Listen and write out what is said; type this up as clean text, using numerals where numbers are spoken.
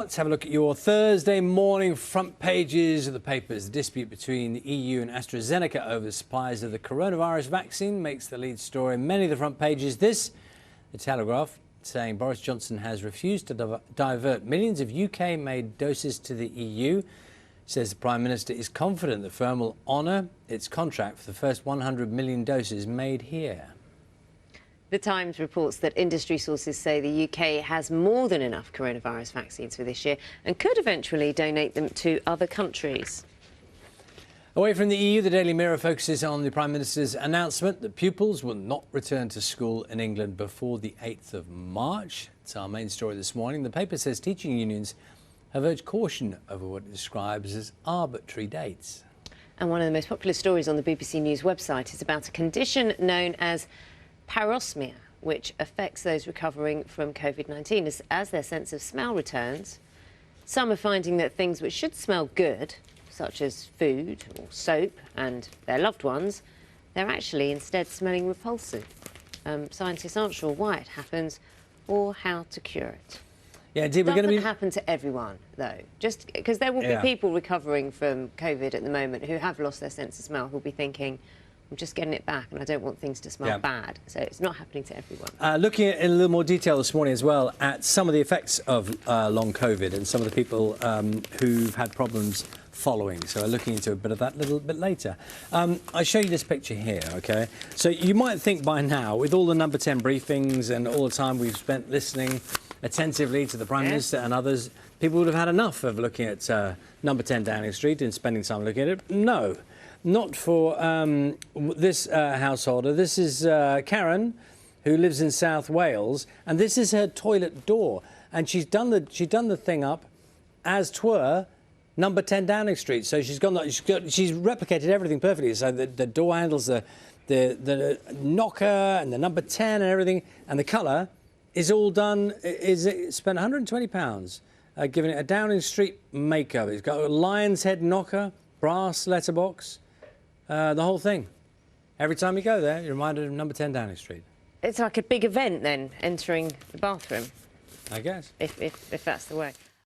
Let's have a look at your Thursday morning front pages of the papers. The dispute between the EU and AstraZeneca over the supplies of the coronavirus vaccine makes the lead story in many of the front pages. This, the Telegraph, saying Boris Johnson has refused to divert millions of UK-made doses to the EU. Says the Prime Minister is confident the firm will honour its contract for the first 100 million doses made here. The Times reports that industry sources say the UK has more than enough coronavirus vaccines for this year and could eventually donate them to other countries. Away from the EU, the Daily Mirror focuses on the Prime Minister's announcement that pupils will not return to school in England before the 8th of March. It's our main story this morning. The paper says teaching unions have urged caution over what it describes as arbitrary dates. And one of the most popular stories on the BBC News website is about a condition known as Parosmia, which affects those recovering from Covid-19 as their sense of smell returns. Some are finding that things which should smell good, such as food or soap and their loved ones, they're actually instead smelling repulsive. Scientists aren't sure why it happens or how to cure it. Yeah, indeed, we're going to be... It doesn't happen to everyone, though. Just because there will be people recovering from Covid at the moment who have lost their sense of smell, who'll be thinking, I'm just getting it back and I don't want things to smell bad. So it's not happening to everyone. Looking at in a little more detail this morning as well at some of the effects of long Covid and some of the people who've had problems following. So we're looking into a bit of that a little bit later. I'll show you this picture here, OK? So you might think by now, with all the Number 10 briefings and all the time we've spent listening attentively to the Prime Minister and others, people would have had enough of looking at Number 10 Downing Street and spending time looking at it. No. Not for this householder. This is Karen, who lives in South Wales, and this is her toilet door. And she's done the thing up as twere Number 10 Downing Street. So she's replicated everything perfectly. So the door handles, the knocker, and the Number 10 and everything, and the colour is all done. It spent £120 giving it a Downing Street makeover. It's got a lion's head knocker, brass letterbox. The whole thing. Every time you go there, you're reminded of Number 10 Downing Street. It's like a big event then, entering the bathroom. I guess. If that's the way.